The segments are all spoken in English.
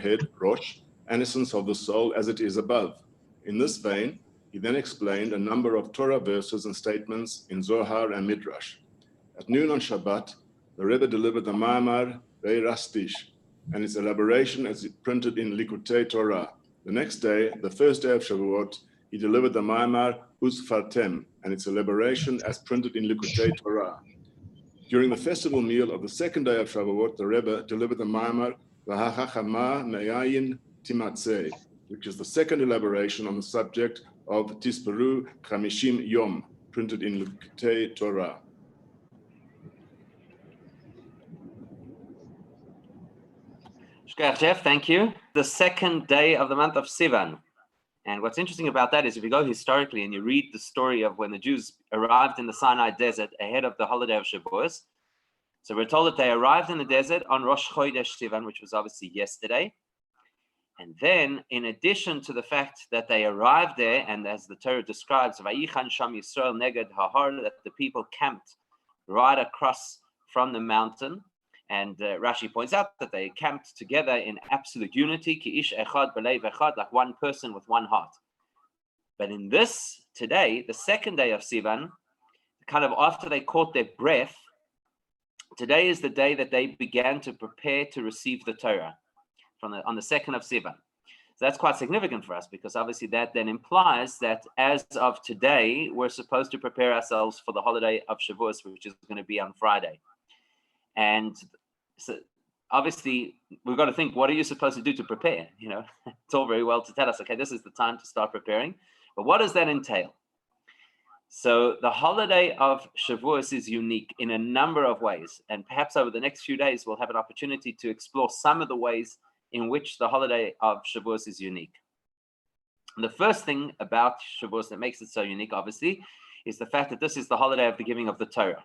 head, Rosh, and essence of the soul as it is above. In this vein, he then explained a number of Torah verses and statements in Zohar and Midrash. At noon on Shabbat, the Rebbe delivered the Ma'amar Ve'irastish and its elaboration as printed in Likutei Torah. The next day, the first day of Shavuot, he delivered the Ma'amar Uzfartem and its elaboration as printed in Likutei Torah. During the festival meal of the second day of Shavuot, the Rebbe delivered the Ma'amar V'hachachama Me'ayin Timatzeh, which is the second elaboration on the subject of Tisperu Chamishim Yom, printed in Likutei Torah. Jeff, thank you. The second day of the month of Sivan. And what's interesting about that is if you go historically and you read the story of when the Jews arrived in the Sinai desert ahead of the holiday of Shavuos. So we're told that they arrived in the desert on Rosh Chodesh Sivan, which was obviously yesterday. And then, in addition to the fact that they arrived there, and as the Torah describes, Vayichan Sham Yisrael Neged Hahar, that the people camped right across from the mountain. And Rashi points out that they camped together in absolute unity, ki ish echad b'leiv echad, like one person with one heart. But in this, today, the second day of Sivan, kind of after they caught their breath, today is the day that they began to prepare to receive the Torah on the second of Sivan. So that's quite significant for us because obviously that then implies that as of today, we're supposed to prepare ourselves for the holiday of Shavuos, which is going to be on Friday. And so obviously we've got to think, what are you supposed to do to prepare? You know, it's all very well to tell us, okay, this is the time to start preparing, but what does that entail? So the holiday of Shavuos is unique in a number of ways. And perhaps over the next few days, we'll have an opportunity to explore some of the ways in which the holiday of Shavuos is unique. And the first thing about Shavuos that makes it so unique, obviously, is the fact that this is the holiday of the giving of the Torah.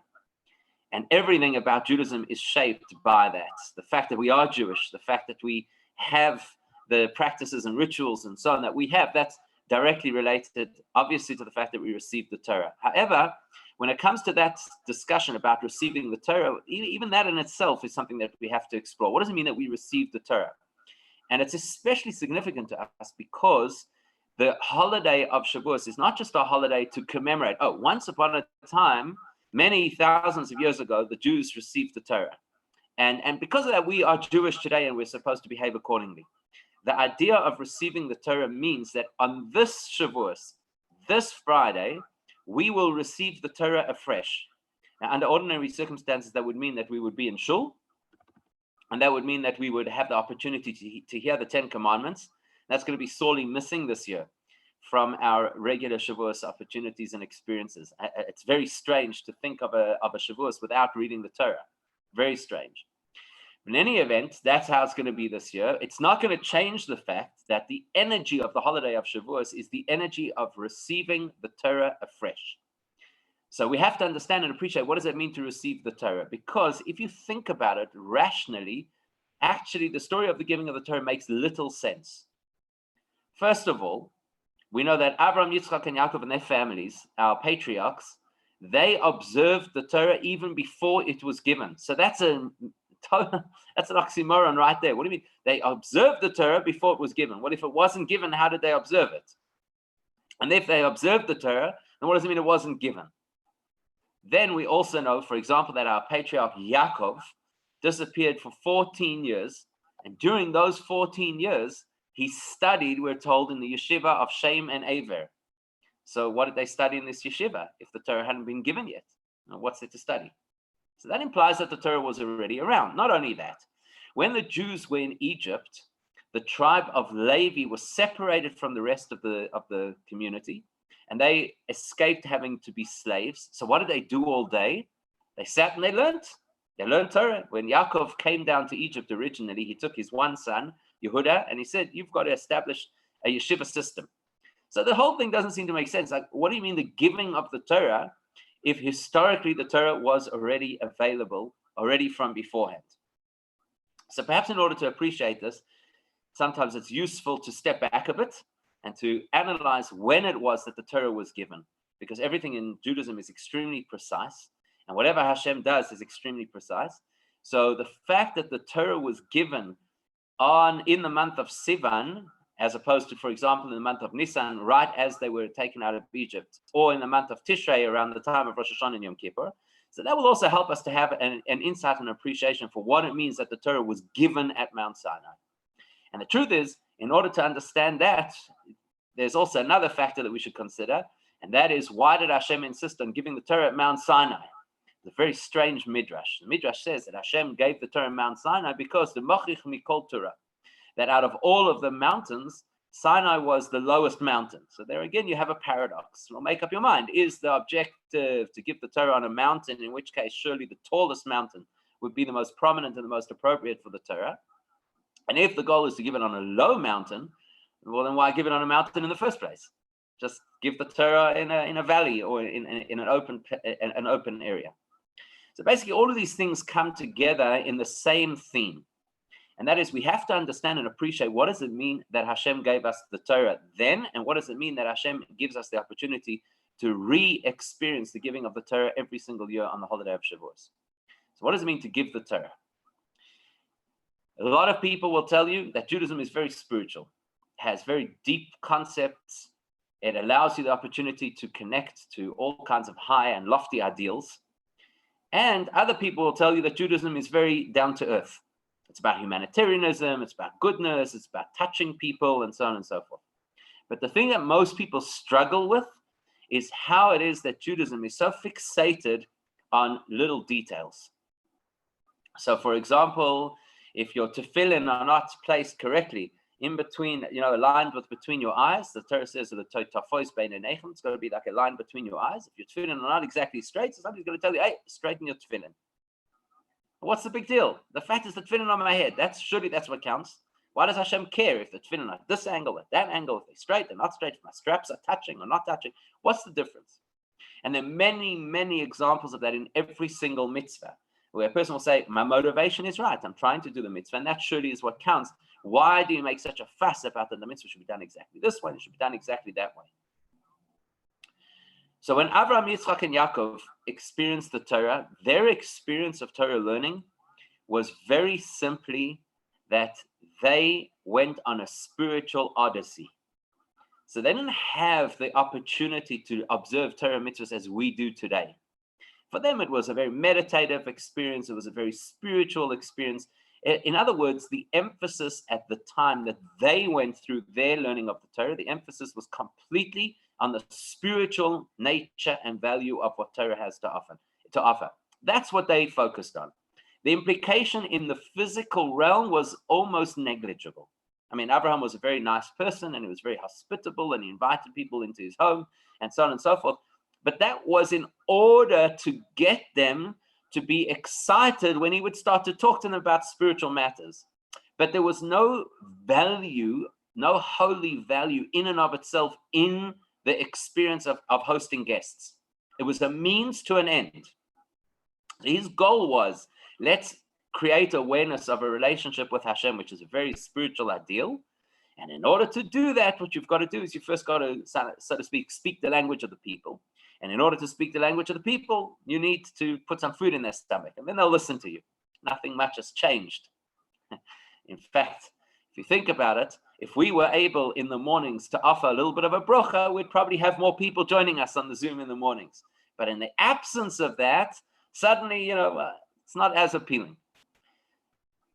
And everything about Judaism is shaped by that. The fact that we are Jewish, the fact that we have the practices and rituals and so on that we have, that's directly related, obviously, to the fact that we received the Torah. However, when it comes to that discussion about receiving the Torah, even that in itself is something that we have to explore. What does it mean that we received the Torah? And it's especially significant to us because the holiday of Shavuos is not just a holiday to commemorate. Oh, once upon a time, many thousands of years ago, the Jews received the Torah. And because of that, we are Jewish today and we're supposed to behave accordingly. The idea of receiving the Torah means that on this Shavuos, this Friday, we will receive the Torah afresh. Now, under ordinary circumstances, that would mean that we would be in shul, and that would mean that we would have the opportunity to hear the 10 Commandments. That's going to be sorely missing this year from our regular Shavuos opportunities and experiences. It's very strange to think of a Shavuos without reading the Torah. Very strange. In any event, that's how it's going to be this year. It's not going to change the fact that the energy of the holiday of Shavuos is the energy of receiving the Torah afresh. So we have to understand and appreciate what does it mean to receive the Torah? Because if you think about it rationally, actually the story of the giving of the Torah makes little sense. First of all, we know that Abraham, Yitzchak, and Yaakov and their families, our patriarchs, they observed the Torah even before it was given. So that's an oxymoron right there. What do you mean? They observed the Torah before it was given. What if it wasn't given? How did they observe it? And if they observed the Torah, then what does it mean it wasn't given? Then we also know, for example, that our patriarch Yaakov disappeared for 14 years. And during those 14 years, he studied, we're told, in the yeshiva of Shem and Aver. So what did they study in this yeshiva if the Torah hadn't been given yet? What's there to study? So that implies that the Torah was already around. Not only that, when the Jews were in Egypt, the tribe of Levi was separated from the rest of the community, and they escaped having to be slaves. So what did they do all day? They sat and they learned. They learned Torah. When Yaakov came down to Egypt originally, he took his one son, Yehuda, and he said, you've got to establish a yeshiva system. So the whole thing doesn't seem to make sense. Like, what do you mean the giving of the Torah if historically the Torah was already available, already from beforehand? So perhaps in order to appreciate this, sometimes it's useful to step back a bit and to analyze when it was that the Torah was given, because everything in Judaism is extremely precise, and whatever Hashem does is extremely precise. So the fact that the Torah was given in the month of Sivan, as opposed to, for example, in the month of Nisan, right as they were taken out of Egypt, or in the month of Tishrei around the time of Rosh Hashanah and Yom Kippur. So that will also help us to have an insight and appreciation for what it means that the Torah was given at Mount Sinai. And the truth is, in order to understand that, there's also another factor that we should consider, and that is, why did Hashem insist on giving the Torah at Mount Sinai? It's a very strange midrash. The midrash says that Hashem gave the Torah at Mount Sinai because the Mochich Mikol Torah, that out of all of the mountains, Sinai was the lowest mountain. So there again, you have a paradox. Well, make up your mind. Is the objective to give the Torah on a mountain, in which case surely the tallest mountain would be the most prominent and the most appropriate for the Torah? And if the goal is to give it on a low mountain, well, then why give it on a mountain in the first place? Just give the Torah in a valley or in an open area. So basically, all of these things come together in the same theme. And that is, we have to understand and appreciate, what does it mean that Hashem gave us the Torah then? And what does it mean that Hashem gives us the opportunity to re-experience the giving of the Torah every single year on the holiday of Shavuos? So what does it mean to give the Torah? A lot of people will tell you that Judaism is very spiritual, has very deep concepts. It allows you the opportunity to connect to all kinds of high and lofty ideals. And other people will tell you that Judaism is very down to earth. It's about humanitarianism, it's about goodness, it's about touching people, and so on and so forth. But the thing that most people struggle with is how it is that Judaism is so fixated on little details. So, for example, if your tefillin are not placed correctly in between, aligned with between your eyes, the Torah says that the toitos bein einechem, it's got to be like a line between your eyes. If your tefillin are not exactly straight, so somebody's going to tell you, hey, straighten your tefillin. What's the big deal? The fact is the tefillin on my head. That's what counts. Why does Hashem care if the tefillin are at this angle, at that angle, if they're straight, they're not straight, if my straps are touching or not touching? What's the difference? And there are many, many examples of that in every single mitzvah, where a person will say, my motivation is right. I'm trying to do the mitzvah, and that surely is what counts. Why do you make such a fuss about that the mitzvah should be done exactly this way, and it should be done exactly that way? So when Avraham, Yitzchak, and Yaakov experienced the Torah, their experience of Torah learning was very simply that they went on a spiritual odyssey. So they didn't have the opportunity to observe Torah mitzvahs as we do today. For them, it was a very meditative experience. It was a very spiritual experience. In other words, the emphasis at the time that they went through their learning of the Torah, the emphasis was completely on the spiritual nature and value of what Torah has to offer. That's what they focused on. The implication in the physical realm was almost negligible. I mean, Abraham was a very nice person, and he was very hospitable, and he invited people into his home, and so on and so forth. But that was in order to get them to be excited when he would start to talk to them about spiritual matters. But there was no value, no holy value in and of itself in the experience of hosting guests. It was a means to an end. His goal was, let's create awareness of a relationship with Hashem, which is a very spiritual ideal. And in order to do that, what you've got to do is you first got to, so to speak the language of the people. And in order to speak the language of the people, you need to put some food in their stomach, and then they'll listen to you. Nothing much has changed. In fact, if you think about it, if we were able in the mornings to offer a little bit of a brocha, we'd probably have more people joining us on the Zoom in the mornings. But in the absence of that, suddenly, it's not as appealing.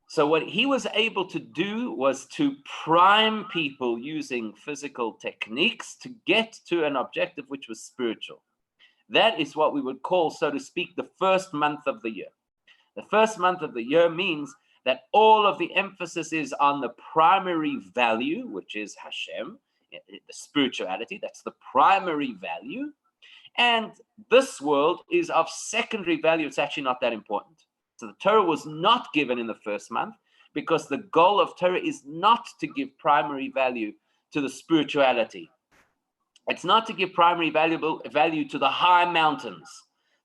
So what he was able to do was to prime people using physical techniques to get to an objective which was spiritual. That is what we would call, so to speak, the first month of the year. The first month of the year means that all of the emphasis is on the primary value, which is Hashem, the spirituality. That's the primary value. And this world is of secondary value. It's actually not that important. So the Torah was not given in the first month because the goal of Torah is not to give primary value to the spirituality. It's not to give primary value to the high mountains,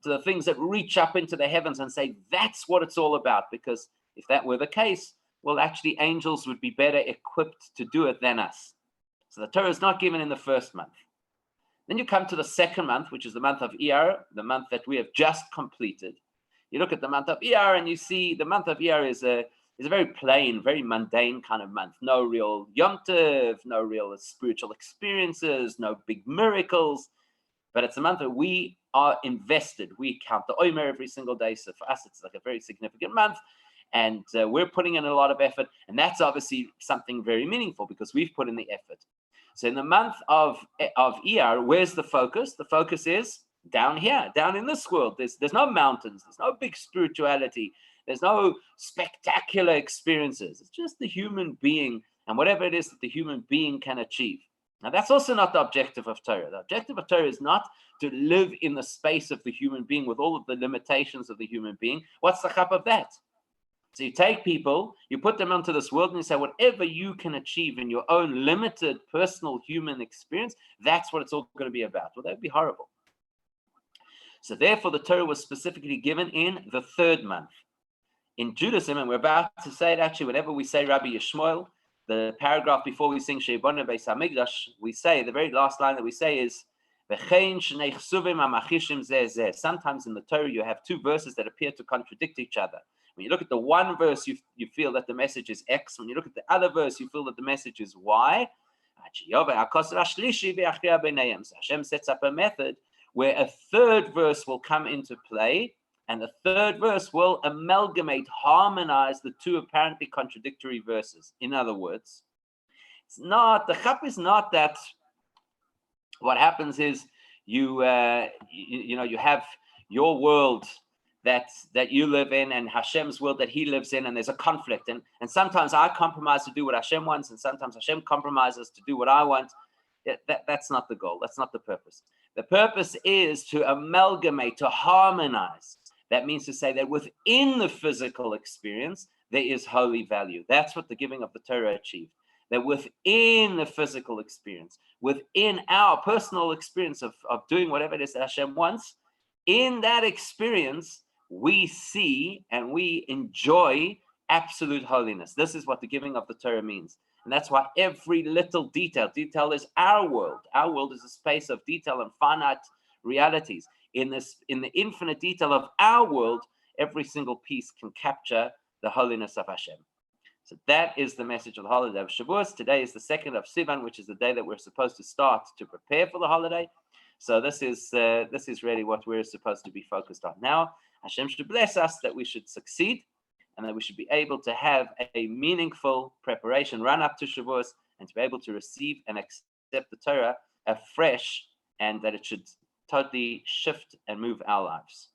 to the things that reach up into the heavens and say, that's what it's all about. Because if that were the case, well, actually angels would be better equipped to do it than us. So the Torah is not given in the first month. Then you come to the second month, which is the month of Iyar, the month that we have just completed. You look at the month of Iyar and you see the month of Iyar is is a very plain, very mundane kind of month. No real Yom Tov, no real spiritual experiences, no big miracles. But it's a month that we are invested. We count the Omer every single day. So for us, it's like a very significant month. And we're putting in a lot of effort. And that's obviously something very meaningful because we've put in the effort. So in the month of Iyar, where's the focus? The focus is down here, down in this world. There's no mountains. There's no big spirituality. There's no spectacular experiences. It's just the human being and whatever it is that the human being can achieve. Now, that's also not the objective of Torah. The objective of Torah is not to live in the space of the human being with all of the limitations of the human being. What's the chap of that? So you take people, you put them onto this world, and you say, whatever you can achieve in your own limited personal human experience, that's what it's all going to be about. Well, that would be horrible. So therefore, the Torah was specifically given in the third month. In Judaism, and we're about to say it actually, whenever we say Rabbi Yishmael, the paragraph before we sing Sheibona Beis HaMikdash, we say, the very last line that we say is, sometimes in the Torah you have two verses that appear to contradict each other. When you look at the one verse, you feel that the message is X. When you look at the other verse, you feel that the message is Y. Hashem sets up a method where a third verse will come into play, and the third verse will amalgamate, harmonize the two apparently contradictory verses. In other words, the chap is not that what happens is you have your world that you live in and Hashem's world that he lives in, and there's a conflict. And sometimes I compromise to do what Hashem wants, and sometimes Hashem compromises to do what I want. That's not the goal. That's not the purpose. The purpose is to amalgamate, to harmonize. That means to say that within the physical experience, there is holy value. That's what the giving of the Torah achieved. That within the physical experience, within our personal experience of doing whatever it is that Hashem wants, in that experience, we see and we enjoy absolute holiness. This is what the giving of the Torah means. And that's why every little detail is our world. Our world is a space of detail and finite realities. In the infinite detail of our world, every single piece can capture the holiness of Hashem. So that is the message of the holiday of Shavuos. Today is the 2nd of Sivan, which is the day that we're supposed to start to prepare for the holiday. So this is really what we're supposed to be focused on. Now, Hashem should bless us that we should succeed and that we should be able to have a meaningful preparation, run up to Shavuos, and to be able to receive and accept the Torah afresh, and that it should totally shift and move our lives.